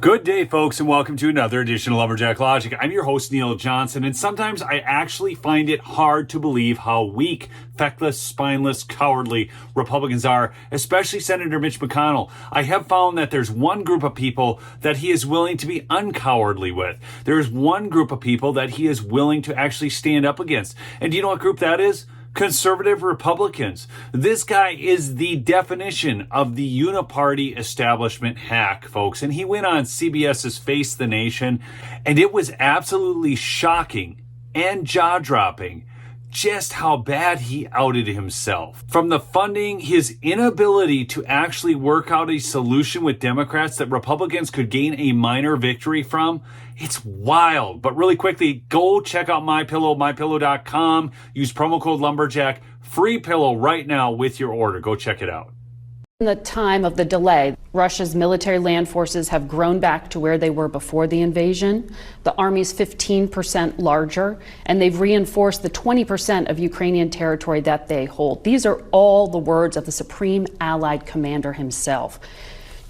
Good day, folks, and welcome to another edition of Lumberjack Logic. I'm your host, Neil Johnson, and sometimes I actually find it hard to believe how weak, feckless, spineless, cowardly Republicans are, especially Senator Mitch McConnell. I have found that there's one group of people that he is willing to be uncowardly with. There's one group of people that he is willing to actually stand up against. And do you know what group that is? Conservative Republicans. This guy is the definition of the uniparty establishment hack, folks. And he went on CBS's Face the Nation, and it was absolutely shocking and jaw-dropping just how bad he outed himself. From the funding, his inability to actually work out a solution with Democrats that Republicans could gain a minor victory from, it's wild. But really quickly, go check out MyPillow, MyPillow.com. Use promo code Lumberjack. Free pillow right now with your order. Go check it out. In the time of the delay, Russia's military land forces have grown back to where they were before the invasion. The army's 15% larger, and they've reinforced the 20% of Ukrainian territory that they hold. These are all the words of the Supreme Allied Commander himself.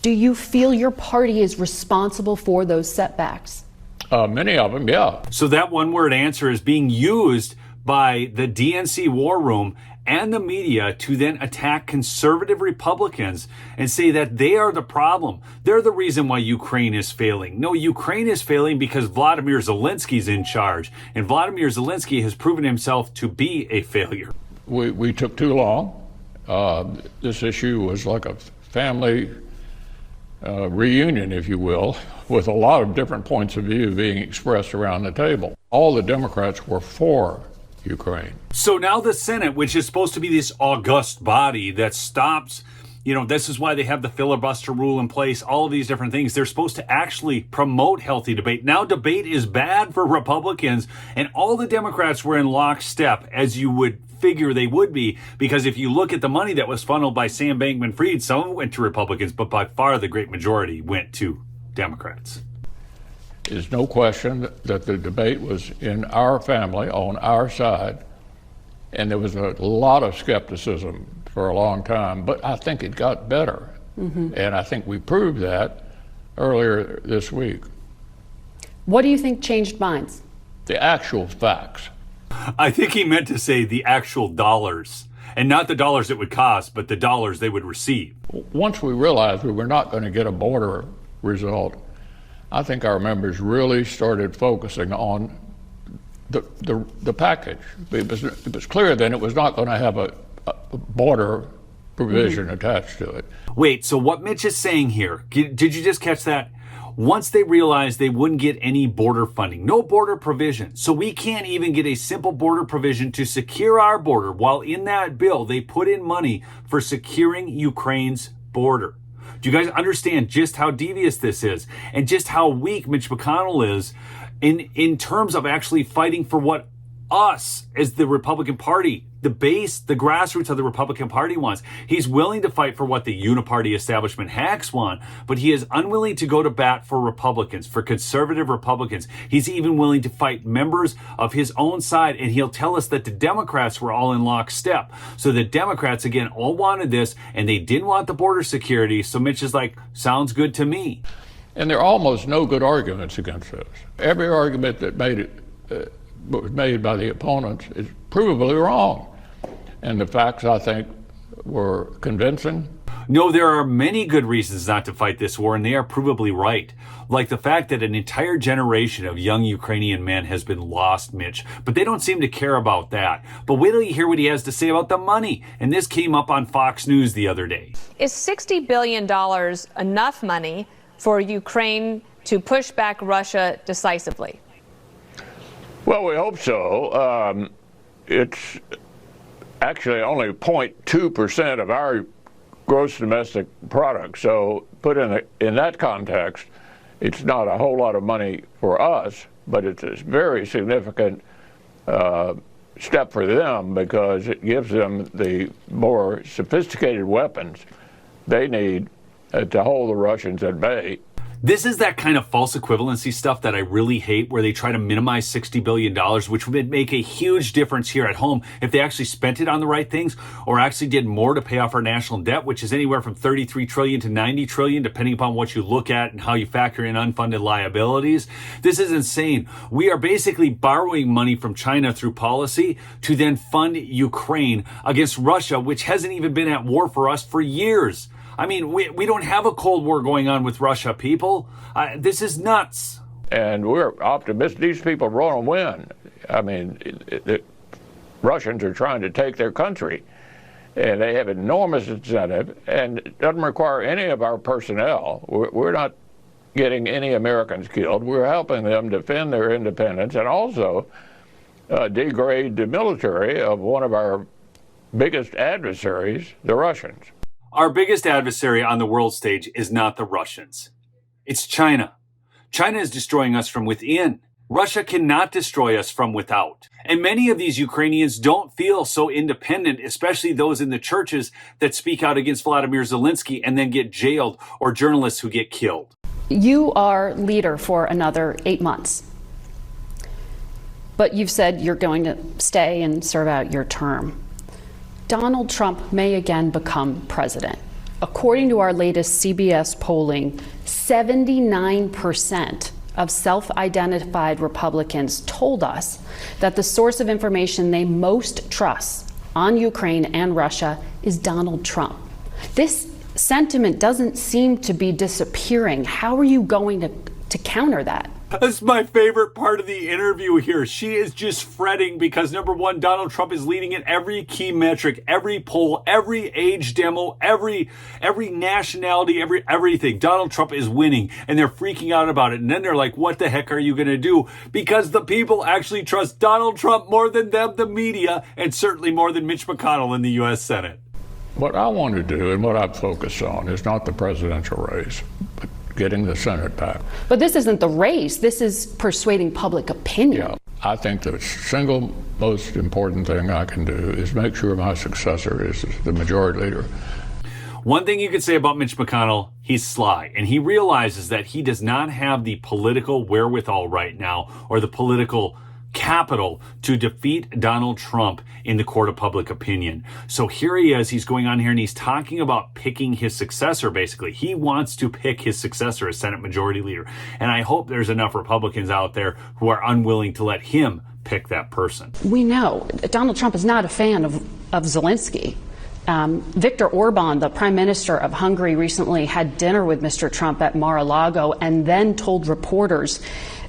Do you feel your party is responsible for those setbacks? Many of them, yeah. So that one-word answer is being used by the DNC war room and the media to then attack conservative Republicans and say that they are the problem. They're the reason why Ukraine is failing. No, Ukraine is failing because Vladimir Zelensky's in charge, and Vladimir Zelensky has proven himself to be a failure. We took too long. This issue was like a family reunion, if you will, with a lot of different points of view being expressed around the table. All the Democrats were for Ukraine. So now the Senate, which is supposed to be this august body that stops, this is why they have the filibuster rule in place, all of these different things. They're supposed to actually promote healthy debate. Now debate is bad for Republicans, and all the Democrats were in lockstep, as you would figure they would be, because if you look at the money that was funneled by Sam Bankman-Fried, some of it went to Republicans, but by far the great majority went to Democrats. There's no question that the debate was in our family, on our side, and there was a lot of skepticism for a long time, but I think it got better. And I think we proved that earlier this week. What do you think changed minds? The actual facts. I think he meant to say the actual dollars, and not the dollars it would cost, but the dollars they would receive. Once we realized we were not going to get a border result, I think our members really started focusing on the package. It was clear then it was not going to have a border provision attached to it. Wait, so what Mitch is saying here, did you just catch that? Once they realized they wouldn't get any border funding, no border provision, so we can't even get a simple border provision to secure our border, while in that bill they put in money for securing Ukraine's border. Do you guys understand just how devious this is and just how weak Mitch McConnell is in terms of actually fighting for what us as the Republican Party, the base, the grassroots of the Republican Party wants? He's willing to fight for what the uniparty establishment hacks want, but he is unwilling to go to bat for Republicans, for conservative Republicans. He's even willing to fight members of his own side, and he'll tell us that the Democrats were all in lockstep. So the Democrats, again, all wanted this, and they didn't want the border security, so Mitch is like, sounds good to me. And there are almost no good arguments against this. Every argument that was made by the opponents is provably wrong. And the facts, I think, were convincing. No, there are many good reasons not to fight this war, and they are provably right. Like the fact that an entire generation of young Ukrainian men has been lost, Mitch. But they don't seem to care about that. But wait till you hear what he has to say about the money. And this came up on Fox News the other day. Is $60 billion enough money for Ukraine to push back Russia decisively? Well, we hope so. It's actually only 0.2% of our gross domestic product. So put in that context, it's not a whole lot of money for us, but it's a very significant step for them because it gives them the more sophisticated weapons they need to hold the Russians at bay. This is that kind of false equivalency stuff that I really hate, where they try to minimize $60 billion, which would make a huge difference here at home if they actually spent it on the right things or actually did more to pay off our national debt, which is anywhere from 33 trillion to 90 trillion, depending upon what you look at and how you factor in unfunded liabilities. This is insane. We are basically borrowing money from China through policy to then fund Ukraine against Russia, which hasn't even been at war for us for years. I mean, we don't have a Cold War going on with Russia, people. This is nuts. And we're optimistic these people are going to win. I mean, the Russians are trying to take their country, and they have enormous incentive, and it doesn't require any of our personnel. We're not getting any Americans killed. We're helping them defend their independence and also degrade the military of one of our biggest adversaries, the Russians. Our biggest adversary on the world stage is not the Russians. It's China. China is destroying us from within. Russia cannot destroy us from without. And many of these Ukrainians don't feel so independent, especially those in the churches that speak out against Vladimir Zelensky and then get jailed, or journalists who get killed. You are leader for another 8 months. But you've said you're going to stay and serve out your term. Donald Trump may again become president. According to our latest CBS polling, 79% of self-identified Republicans told us that the source of information they most trust on Ukraine and Russia is Donald Trump. This sentiment doesn't seem to be disappearing. How are you going to counter that? That's my favorite part of the interview here. She is just fretting because, number one, Donald Trump is leading in every key metric, every poll, every age demo, every nationality, everything. Donald Trump is winning, and they're freaking out about it. And then they're like, what the heck are you going to do? Because the people actually trust Donald Trump more than them, the media, and certainly more than Mitch McConnell in the U.S. Senate. What I want to do and what I've focused on is not the presidential race, but getting the Senate back. But this isn't the race. This is persuading public opinion. Yeah, I think the single most important thing I can do is make sure my successor is the majority leader. One thing you could say about Mitch McConnell, he's sly, and he realizes that he does not have the political wherewithal right now or the political capital to defeat Donald Trump in the court of public opinion. So here he is, he's going on here and he's talking about picking his successor, basically. He wants to pick his successor as Senate Majority Leader. And I hope there's enough Republicans out there who are unwilling to let him pick that person. We know Donald Trump is not a fan of Zelensky. Viktor Orban, the Prime Minister of Hungary, recently had dinner with Mr. Trump at Mar-a-Lago and then told reporters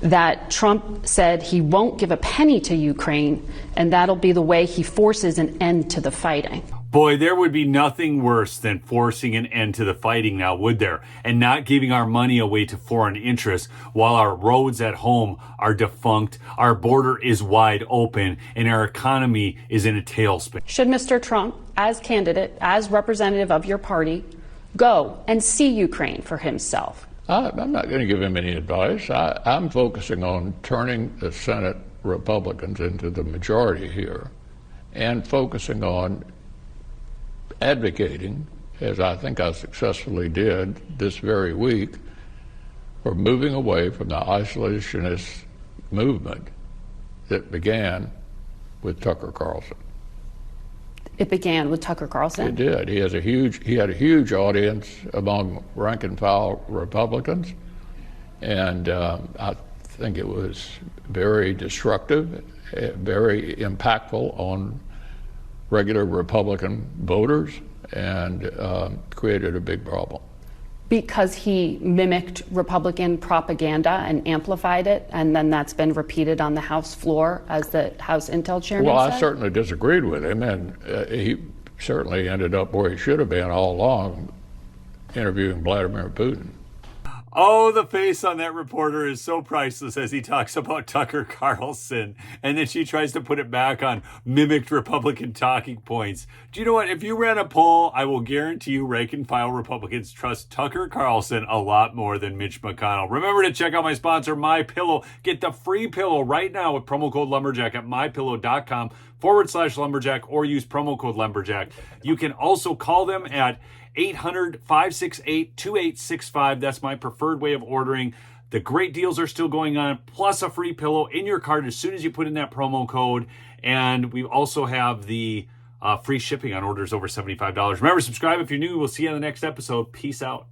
that Trump said he won't give a penny to Ukraine, and that'll be the way he forces an end to the fighting. Boy, there would be nothing worse than forcing an end to the fighting now, would there? And not giving our money away to foreign interests while our roads at home are defunct, our border is wide open, and our economy is in a tailspin. Should Mr. Trump, as candidate, as representative of your party, go and see Ukraine for himself? I'm not going to give him any advice. I'm focusing on turning the Senate Republicans into the majority here and focusing on advocating, as I think I successfully did this very week, for moving away from the isolationist movement that began with Tucker Carlson. It began with Tucker Carlson? It did. He had a huge audience among rank and file Republicans, and I think it was very destructive, very impactful on regular Republican voters, and created a big problem. Because he mimicked Republican propaganda and amplified it, and then that's been repeated on the House floor, as the House Intel chairman Well, said? I certainly disagreed with him, and he certainly ended up where he should have been all along, interviewing Vladimir Putin. Oh, the face on that reporter is so priceless as he talks about Tucker Carlson, and then she tries to put it back on mimicked Republican talking points. Do you know what? If you ran a poll, I will guarantee you rank and file Republicans trust Tucker Carlson a lot more than Mitch McConnell. Remember to check out my sponsor, MyPillow. Get the free pillow right now with promo code Lumberjack at mypillow.com /lumberjack or use promo code lumberjack. You can also call them at 800-568-2865. That's my preferred way of ordering. The great deals are still going on, plus a free pillow in your cart as soon as you put in that promo code. And we also have the free shipping on orders over $75. Remember, subscribe if you're new. We'll see you on the next episode. Peace out.